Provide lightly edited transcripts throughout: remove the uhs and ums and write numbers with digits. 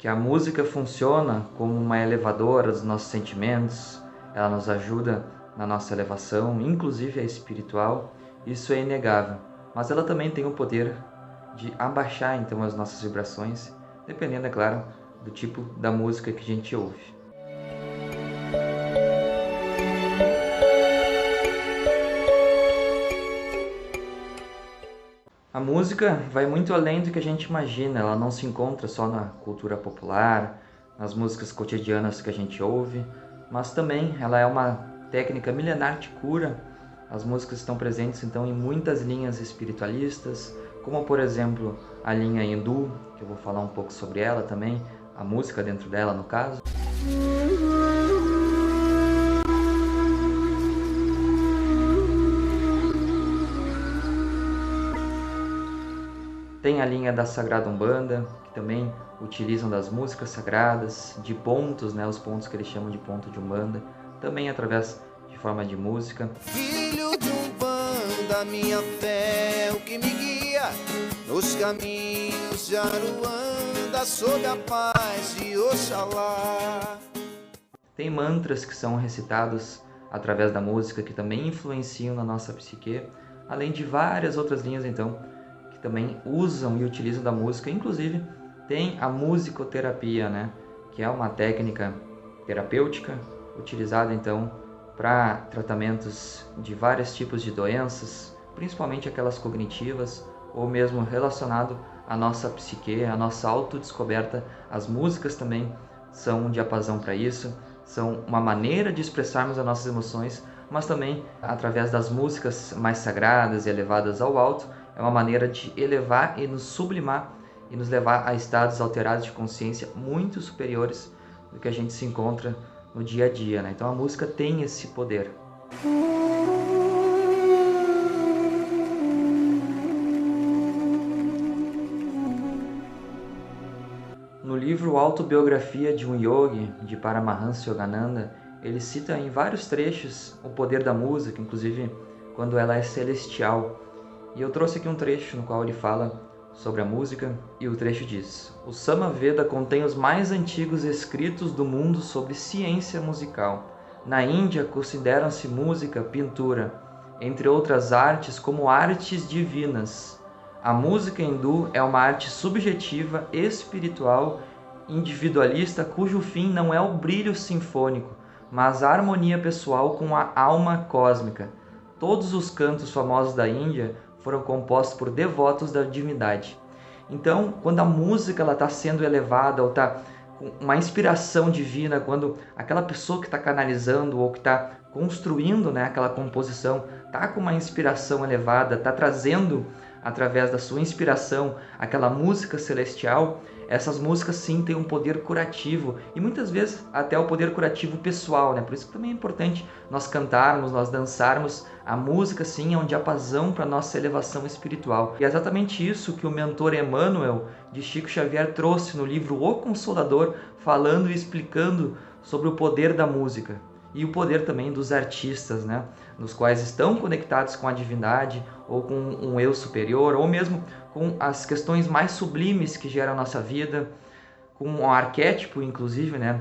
que a música funciona como uma elevadora dos nossos sentimentos, ela nos ajuda na nossa elevação, inclusive a espiritual, isso é inegável. Mas ela também tem o poder de abaixar então as nossas vibrações, dependendo, é claro, do tipo da música que a gente ouve. A música vai muito além do que a gente imagina, ela não se encontra só na cultura popular, nas músicas cotidianas que a gente ouve, mas também ela é uma técnica milenar de cura. As músicas estão presentes então em muitas linhas espiritualistas, como por exemplo a linha hindu, que eu vou falar um pouco sobre ela também, a música dentro dela no caso. Tem a linha da Sagrada Umbanda, que também utilizam das músicas sagradas, de pontos, né, os pontos que eles chamam de ponto de Umbanda, também através de forma de música. Filho de Umbanda, minha fé é o que me guia nos caminhos de Aruanda, sob a paz de Oxalá. Tem mantras que são recitados através da música, que também influenciam na nossa psique, além de várias outras linhas, então, que também usam e utilizam da música. Inclusive, tem a musicoterapia, né? Que é uma técnica terapêutica utilizada, então, para tratamentos de vários tipos de doenças, principalmente aquelas cognitivas, ou mesmo relacionado à nossa psique, à nossa autodescoberta. As músicas também são um diapasão para isso, são uma maneira de expressarmos as nossas emoções, mas também através das músicas mais sagradas e elevadas ao alto, é uma maneira de elevar e nos sublimar e nos levar a estados alterados de consciência muito superiores do que a gente se encontra no dia a dia, né? Então a música tem esse poder. No livro Autobiografia de um Yogi, de Paramahansa Yogananda, ele cita em vários trechos o poder da música, inclusive quando ela é celestial. E eu trouxe aqui um trecho no qual ele fala sobre a música, e o trecho diz: o Samaveda contém os mais antigos escritos do mundo sobre ciência musical. Na Índia consideram-se música, pintura, entre outras artes, como artes divinas. A música hindu é uma arte subjetiva, espiritual, individualista, cujo fim não é o brilho sinfônico, mas a harmonia pessoal com a alma cósmica. Todos os cantos famosos da Índia foram compostos por devotos da divindade. Então, quando a música está sendo elevada, ou está com uma inspiração divina, quando aquela pessoa que está canalizando ou que está construindo, né, aquela composição, está com uma inspiração elevada, está trazendo, através da sua inspiração, aquela música celestial, essas músicas sim têm um poder curativo, e muitas vezes até o poder curativo pessoal, né? Por isso que também é importante nós cantarmos, nós dançarmos. A música sim é um diapasão para a nossa elevação espiritual. E é exatamente isso que o mentor Emmanuel de Chico Xavier trouxe no livro O Consolador, falando e explicando sobre o poder da música. E o poder também dos artistas, né? Nos quais estão conectados com a divindade, ou com um eu superior, ou mesmo com as questões mais sublimes que geram a nossa vida, com um arquétipo, inclusive, né?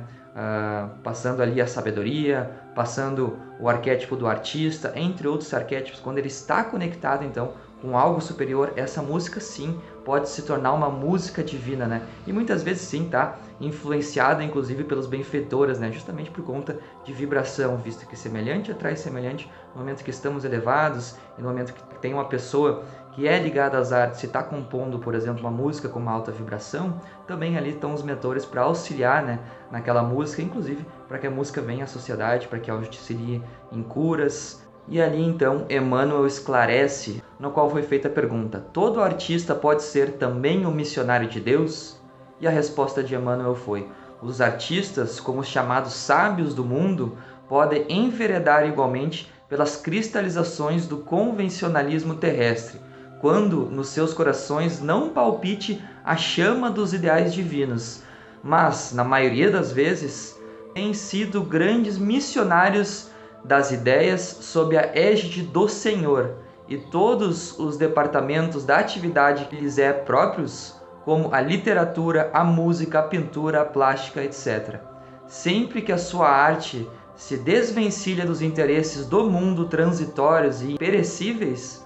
Passando ali a sabedoria, passando o arquétipo do artista, entre outros arquétipos. Quando ele está conectado, então, com algo superior, essa música, sim, pode se tornar uma música divina, né? E muitas vezes, sim, tá influenciada, inclusive, pelos benfeitores, né? Justamente por conta de vibração, visto que semelhante atrai semelhante. No momento que estamos elevados, e no momento que tem uma pessoa que é ligada às artes e está compondo, por exemplo, uma música com uma alta vibração, também ali estão os mentores para auxiliar, né, naquela música, inclusive para que a música venha à sociedade, para que auxilie em curas. E ali então Emmanuel esclarece, no qual foi feita a pergunta: todo artista pode ser também um missionário de Deus? E a resposta de Emmanuel foi: os artistas, como os chamados sábios do mundo, podem enveredar igualmente pelas cristalizações do convencionalismo terrestre, quando nos seus corações não palpite a chama dos ideais divinos, mas, na maioria das vezes, têm sido grandes missionários das ideias sob a égide do Senhor, e todos os departamentos da atividade que lhes é próprios como a literatura, a música, a pintura, a plástica, etc. Sempre que a sua arte se desvencilha dos interesses do mundo transitórios e perecíveis,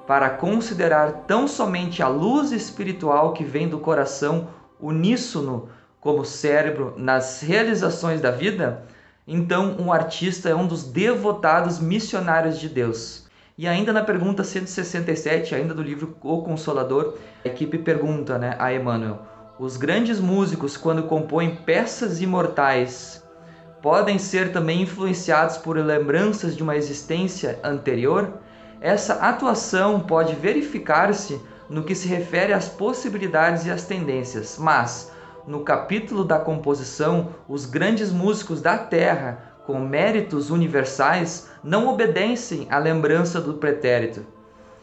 para considerar tão somente a luz espiritual que vem do coração uníssono como cérebro nas realizações da vida, então um artista é um dos devotados missionários de Deus. E ainda na pergunta 167, ainda do livro O Consolador, a equipe pergunta, a Emmanuel: os grandes músicos, quando compõem peças imortais, podem ser também influenciados por lembranças de uma existência anterior? Essa atuação pode verificar-se no que se refere às possibilidades e às tendências, mas no capítulo da composição, os grandes músicos da Terra, com méritos universais, não obedecem à lembrança do pretérito,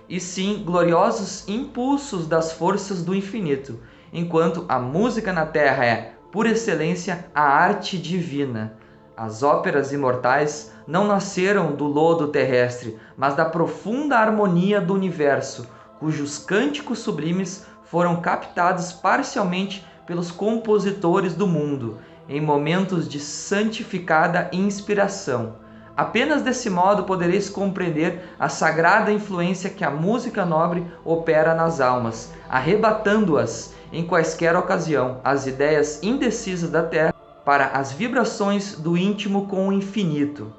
e sim gloriosos impulsos das forças do infinito, enquanto a música na Terra é, por excelência, a arte divina. As óperas imortais não nasceram do lodo terrestre, mas da profunda harmonia do universo, cujos cânticos sublimes foram captados parcialmente pelos compositores do mundo, em momentos de santificada inspiração. Apenas desse modo podereis compreender a sagrada influência que a música nobre opera nas almas, arrebatando-as, em quaisquer ocasião, as ideias indecisas da terra para as vibrações do íntimo com o infinito.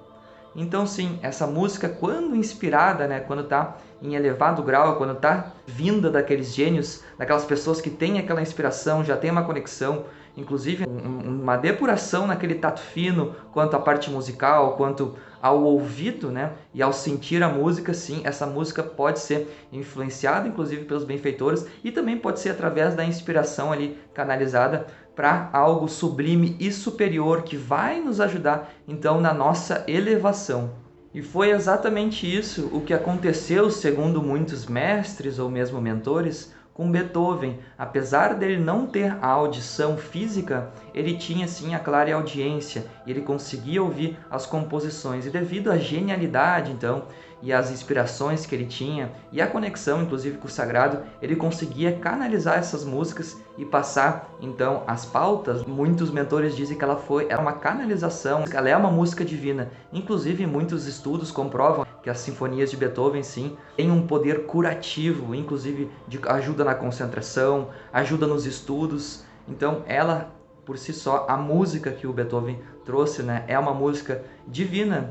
Então sim, essa música, quando inspirada, quando está em elevado grau, quando está vinda daqueles gênios, daquelas pessoas que têm aquela inspiração, já tem uma conexão, inclusive uma depuração naquele tato fino, quanto à parte musical, quanto ao ouvido, e ao sentir a música, sim, essa música pode ser influenciada, inclusive, pelos benfeitores, e também pode ser através da inspiração ali canalizada para algo sublime e superior que vai nos ajudar, então, na nossa elevação. E foi exatamente isso o que aconteceu, segundo muitos mestres ou mesmo mentores, com Beethoven. Apesar dele não ter a audição física, ele tinha sim a clara audiência e ele conseguia ouvir as composições. E devido à genialidade, então, e às inspirações que ele tinha e a conexão, inclusive, com o sagrado, ele conseguia canalizar essas músicas e passar, então, as pautas. Muitos mentores dizem que ela é uma canalização, ela é uma música divina. Inclusive, muitos estudos comprovam que as sinfonias de Beethoven, sim, têm um poder curativo, inclusive de ajuda na concentração, ajuda nos estudos. Então, ela, por si só, a música que o Beethoven trouxe, é uma música divina,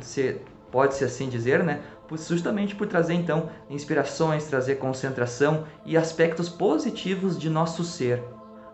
pode-se assim dizer, justamente por trazer, então, inspirações, trazer concentração e aspectos positivos de nosso ser.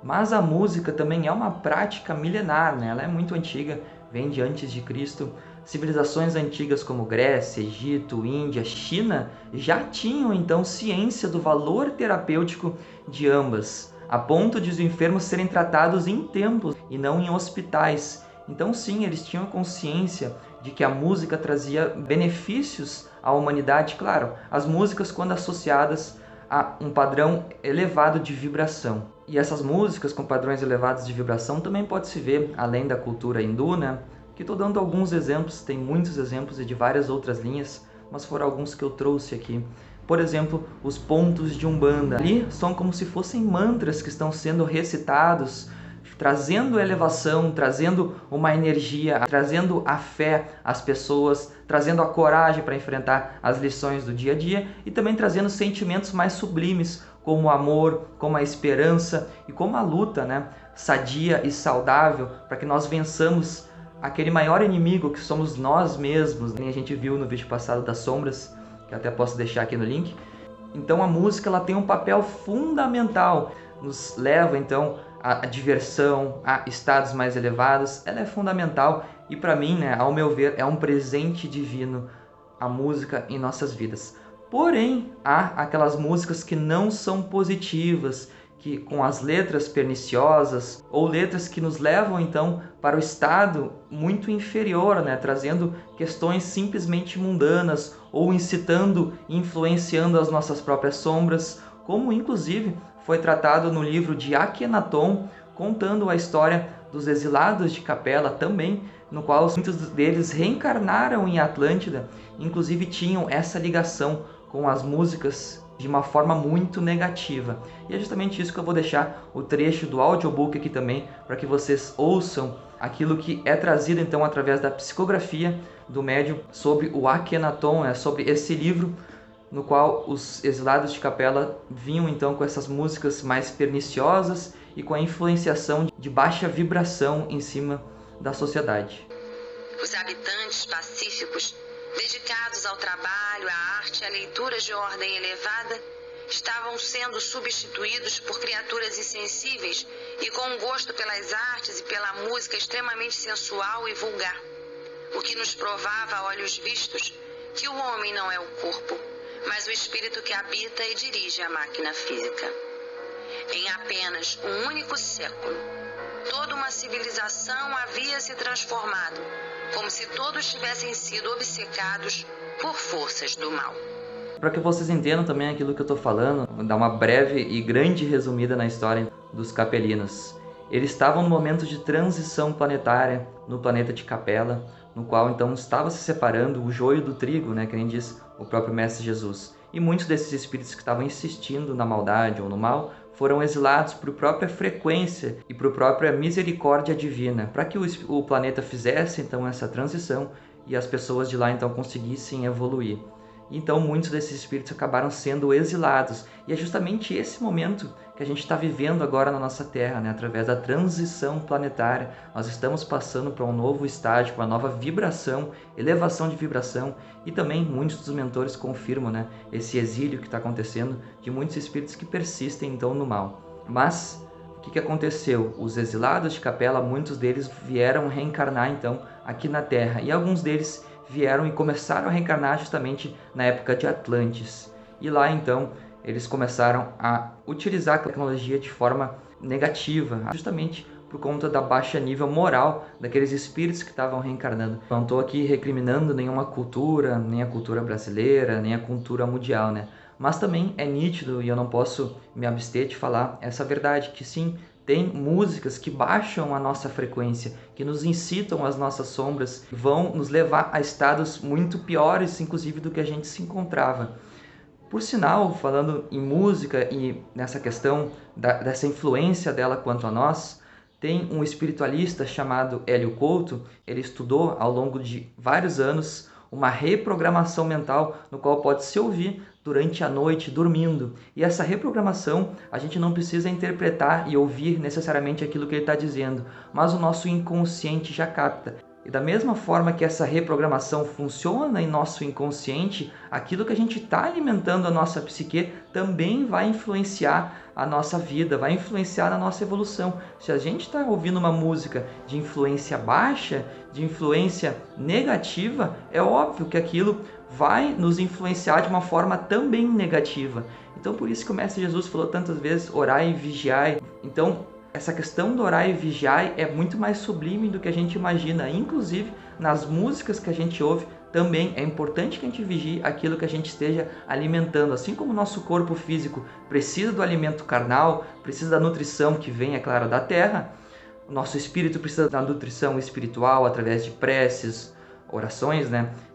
Mas a música também é uma prática milenar, ela é muito antiga, vem de antes de Cristo. Civilizações antigas como Grécia, Egito, Índia, China já tinham então ciência do valor terapêutico de ambas, a ponto de os enfermos serem tratados em templos e não em hospitais. Então sim, eles tinham consciência de que a música trazia benefícios à humanidade, claro, as músicas quando associadas a um padrão elevado de vibração. E essas músicas com padrões elevados de vibração também pode-se ver além da cultura hindu, que estou dando alguns exemplos, tem muitos exemplos e de várias outras linhas, mas foram alguns que eu trouxe aqui. Por exemplo, os pontos de Umbanda. Ali são como se fossem mantras que estão sendo recitados, trazendo elevação, trazendo uma energia, trazendo a fé às pessoas, trazendo a coragem para enfrentar as lições do dia a dia e também trazendo sentimentos mais sublimes, como o amor, como a esperança e como a luta, sadia e saudável, para que nós vençamos aquele maior inimigo que somos nós mesmos. A gente viu no vídeo passado das sombras, que até posso deixar aqui no link. Então a música ela tem um papel fundamental, nos leva então à diversão, a estados mais elevados. Ela é fundamental e para mim, ao meu ver, é um presente divino a música em nossas vidas. Porém, há aquelas músicas que não são positivas, que com as letras perniciosas ou letras que nos levam então para o estado muito inferior, trazendo questões simplesmente mundanas ou incitando e influenciando as nossas próprias sombras, como inclusive foi tratado no livro de Akhenaton, contando a história dos exilados de Capela também, no qual muitos deles reencarnaram em Atlântida, inclusive tinham essa ligação com as músicas de uma forma muito negativa. E é justamente isso que eu vou deixar o trecho do audiobook aqui também, para que vocês ouçam aquilo que é trazido então através da psicografia do médium sobre o Akhenaton, sobre esse livro no qual os exilados de Capela vinham então com essas músicas mais perniciosas e com a influenciação de baixa vibração em cima da sociedade. Os habitantes pacíficos, dedicados ao trabalho, à arte e a leituras de ordem elevada, estavam sendo substituídos por criaturas insensíveis e com gosto pelas artes e pela música extremamente sensual e vulgar, o que nos provava a olhos vistos que o homem não é o corpo, mas o espírito que habita e dirige a máquina física. Em apenas um único século, toda uma civilização havia se transformado, como se todos tivessem sido obcecados por forças do mal. Para que vocês entendam também aquilo que eu estou falando, vou dar uma breve e grande resumida na história dos capelinos. Eles estavam no momento de transição planetária no planeta de Capela, no qual então estava se separando o joio do trigo, que nem diz o próprio Mestre Jesus. E muitos desses espíritos que estavam insistindo na maldade ou no mal foram exilados por própria frequência e por própria misericórdia divina, para que o planeta fizesse então essa transição e as pessoas de lá então conseguissem evoluir. Então muitos desses espíritos acabaram sendo exilados. E é justamente esse momento que a gente está vivendo agora na nossa Terra, através da transição planetária. Nós estamos passando para um novo estágio, para uma nova vibração, elevação de vibração. E também muitos dos mentores confirmam esse exílio que está acontecendo de muitos espíritos que persistem então no mal. Mas o que aconteceu? Os exilados de Capela, muitos deles vieram reencarnar então aqui na Terra. E alguns deles vieram e começaram a reencarnar justamente na época de Atlantis. E lá então eles começaram a utilizar a tecnologia de forma negativa, justamente por conta da baixa nível moral daqueles espíritos que estavam reencarnando. Não estou aqui recriminando nenhuma cultura, nem a cultura brasileira, nem a cultura mundial, Mas também é nítido, e eu não posso me abster de falar essa verdade, que sim, tem músicas que baixam a nossa frequência, que nos incitam às nossas sombras, vão nos levar a estados muito piores, inclusive, do que a gente se encontrava. Por sinal, falando em música e nessa questão dessa influência dela quanto a nós, tem um espiritualista chamado Hélio Couto. Ele estudou ao longo de vários anos uma reprogramação mental, no qual pode se ouvir durante a noite, dormindo. E essa reprogramação, a gente não precisa interpretar e ouvir necessariamente aquilo que ele está dizendo, mas o nosso inconsciente já capta. E da mesma forma que essa reprogramação funciona em nosso inconsciente, aquilo que a gente está alimentando a nossa psique também vai influenciar a nossa vida, vai influenciar a nossa evolução. Se a gente está ouvindo uma música de influência baixa, de influência negativa, é óbvio que aquilo vai nos influenciar de uma forma também negativa. Então por isso que o Mestre Jesus falou tantas vezes, orai e vigiai. Então essa questão do orar e vigiar é muito mais sublime do que a gente imagina. Inclusive, nas músicas que a gente ouve, também é importante que a gente vigie aquilo que a gente esteja alimentando. Assim como o nosso corpo físico precisa do alimento carnal, precisa da nutrição que vem, é claro, da terra, o nosso espírito precisa da nutrição espiritual através de preces, orações,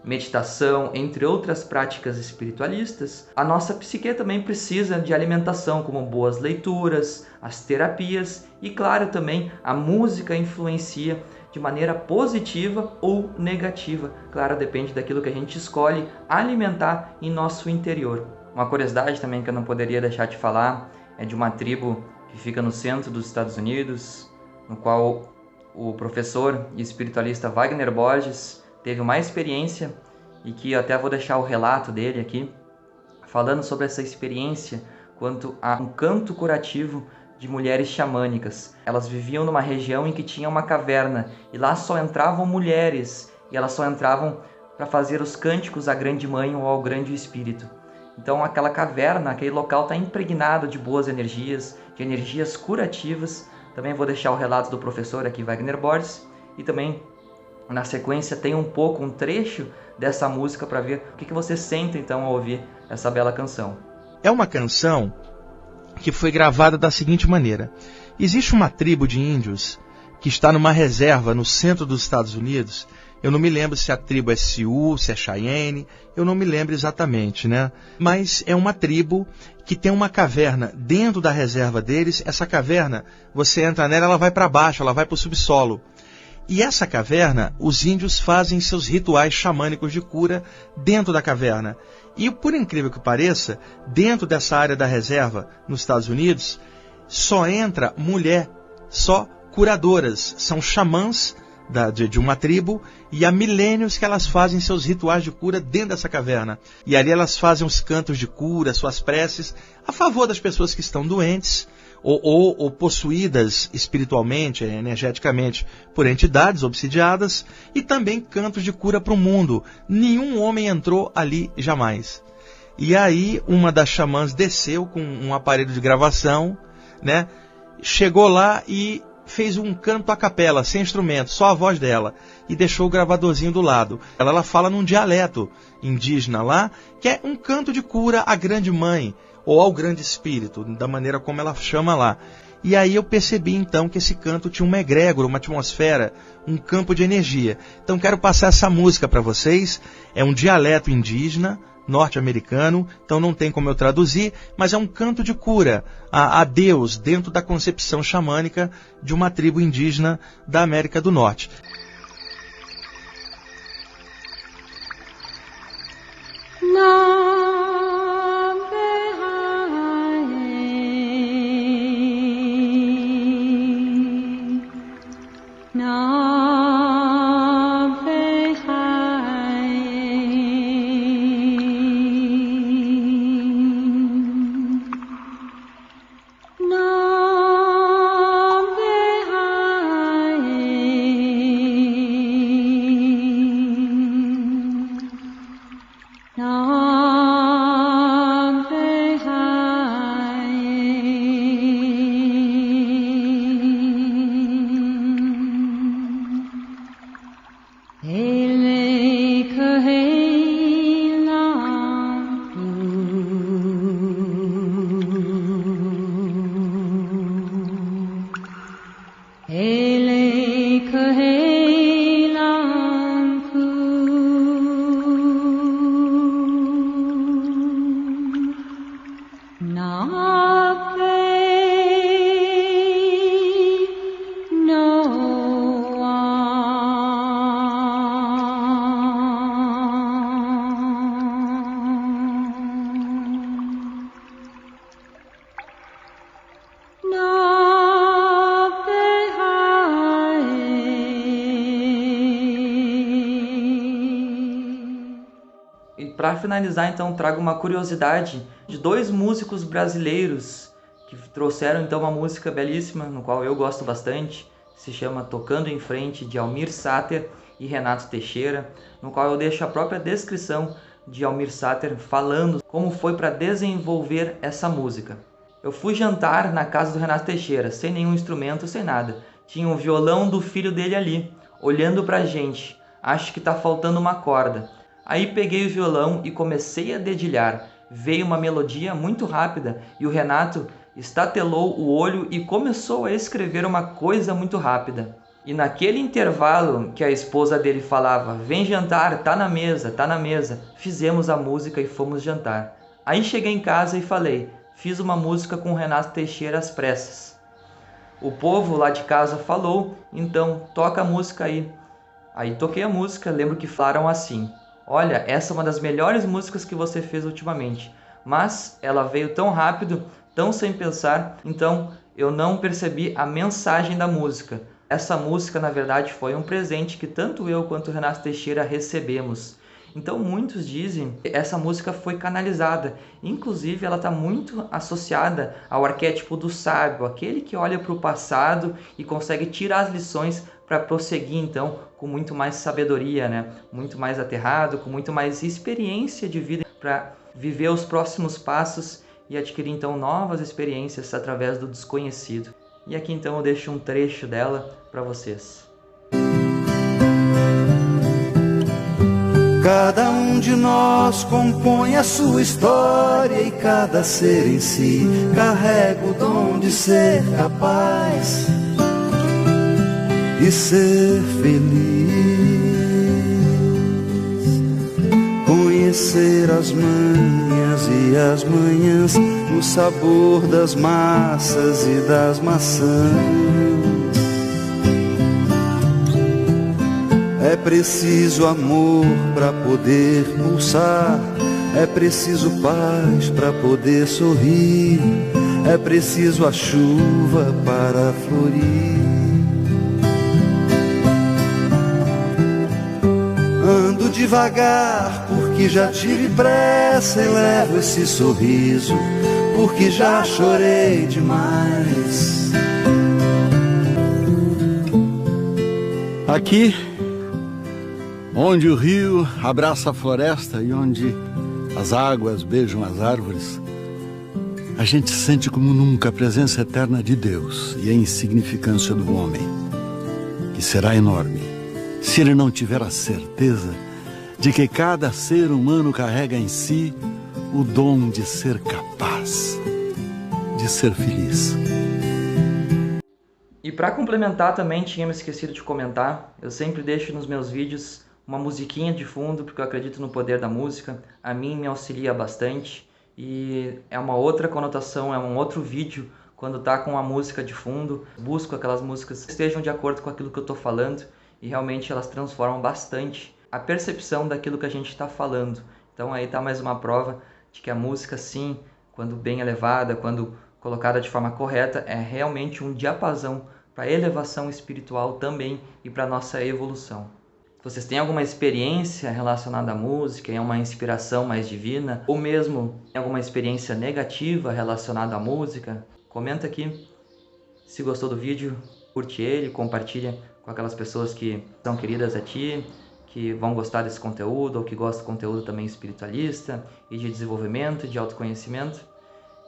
meditação, entre outras práticas espiritualistas. A nossa psique também precisa de alimentação, como boas leituras, as terapias e, claro, também a música influencia de maneira positiva ou negativa. Claro, depende daquilo que a gente escolhe alimentar em nosso interior. Uma curiosidade também que eu não poderia deixar de falar é de uma tribo que fica no centro dos Estados Unidos, no qual o professor e espiritualista Wagner Borges teve uma experiência, e que eu até vou deixar o relato dele aqui, falando sobre essa experiência quanto a um canto curativo de mulheres xamânicas. Elas viviam numa região em que tinha uma caverna, e lá só entravam mulheres, e elas só entravam para fazer os cânticos à Grande Mãe ou ao Grande Espírito. Então aquela caverna, aquele local está impregnado de boas energias, de energias curativas. Também vou deixar o relato do professor aqui, Wagner Borges, e também na sequência tem um trecho dessa música para ver o que você sente então ao ouvir essa bela canção. É uma canção que foi gravada da seguinte maneira. Existe uma tribo de índios que está numa reserva no centro dos Estados Unidos, Eu não me lembro se a tribo é Sioux, se é Cheyenne, eu não me lembro exatamente, né? Mas é uma tribo que tem uma caverna dentro da reserva deles. Essa caverna, você entra nela, ela vai para baixo, ela vai para o subsolo. E essa caverna, os índios fazem seus rituais xamânicos de cura dentro da caverna. E, por incrível que pareça, dentro dessa área da reserva, nos Estados Unidos, só entra mulher, só curadoras. São xamãs de uma tribo, e há milênios que elas fazem seus rituais de cura dentro dessa caverna. E ali elas fazem os cantos de cura, suas preces, a favor das pessoas que estão doentes, ou possuídas espiritualmente, energeticamente, por entidades obsidiadas, e também cantos de cura para o mundo. Nenhum homem entrou ali jamais. E aí uma das xamãs desceu com um aparelho de gravação, né? Chegou lá e fez um canto a capela, sem instrumento, só a voz dela, e deixou o gravadorzinho do lado. Ela fala num dialeto indígena lá, que é um canto de cura à grande mãe, ou ao grande espírito, da maneira como ela chama lá. E aí eu percebi então que esse canto tinha uma egrégora, uma atmosfera, um campo de energia. Então quero passar essa música para vocês. É um dialeto indígena, norte-americano, então não tem como eu traduzir, mas é um canto de cura a Deus dentro da concepção xamânica de uma tribo indígena da América do Norte. Para finalizar, então, trago uma curiosidade de 2 músicos brasileiros que trouxeram então uma música belíssima, no qual eu gosto bastante, se chama Tocando em Frente, de Almir Sater e Renato Teixeira, no qual eu deixo a própria descrição de Almir Sater falando como foi para desenvolver essa música. Eu fui jantar na casa do Renato Teixeira, sem nenhum instrumento, sem nada. Tinha um violão do filho dele ali, olhando pra gente. Acho que tá faltando uma corda. Aí peguei o violão e comecei a dedilhar. Veio uma melodia muito rápida e o Renato estatelou o olho e começou a escrever uma coisa muito rápida. E naquele intervalo que a esposa dele falava, vem jantar, tá na mesa, fizemos a música e fomos jantar. Aí cheguei em casa e falei, fiz uma música com o Renato Teixeira às pressas. O povo lá de casa falou, então toca a música aí. Aí toquei a música, lembro que falaram assim, olha, essa é uma das melhores músicas que você fez ultimamente, mas ela veio tão rápido, tão sem pensar, então eu não percebi a mensagem da música. Essa música, na verdade, foi um presente que tanto eu quanto o Renato Teixeira recebemos. Então muitos dizem que essa música foi canalizada, inclusive ela está muito associada ao arquétipo do sábio, aquele que olha para o passado e consegue tirar as lições para prosseguir então com muito mais sabedoria, né? Muito mais aterrado, com muito mais experiência de vida para viver os próximos passos e adquirir então novas experiências através do desconhecido. E aqui então eu deixo um trecho dela para vocês. Cada um de nós compõe a sua história e cada ser em si carrega o dom de ser capaz e ser feliz. conhecer as manhas e as manhãs, o sabor das massas e das maçãs. É preciso amor para poder pulsar, é preciso paz para poder sorrir, é preciso a chuva para florir. Ando devagar porque já tive pressa e levo esse sorriso porque já chorei demais. Aqui, onde o rio abraça a floresta e onde as águas beijam as árvores, a gente sente como nunca a presença eterna de Deus e a insignificância do homem, que será enorme se ele não tiver a certeza de que cada ser humano carrega em si o dom de ser capaz de ser feliz. E para complementar também, tinha me esquecido de comentar, eu sempre deixo nos meus vídeos uma musiquinha de fundo, porque eu acredito no poder da música, a mim me auxilia bastante, e é uma outra conotação, é um outro vídeo quando tá com a música de fundo, busco aquelas músicas que estejam de acordo com aquilo que eu tô falando, e realmente elas transformam bastante a percepção daquilo que a gente está falando. Então aí tá mais uma prova de que a música, sim, quando bem elevada, quando colocada de forma correta, é realmente um diapasão para a elevação espiritual também e para a nossa evolução. Vocês têm alguma experiência relacionada à música, uma inspiração mais divina, ou mesmo alguma experiência negativa relacionada à música? Comenta aqui. Se gostou do vídeo, curte ele, compartilha com aquelas pessoas que são queridas a ti, que vão gostar desse conteúdo, ou que gostam de conteúdo também espiritualista e de desenvolvimento, de autoconhecimento.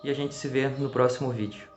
E a gente se vê no próximo vídeo.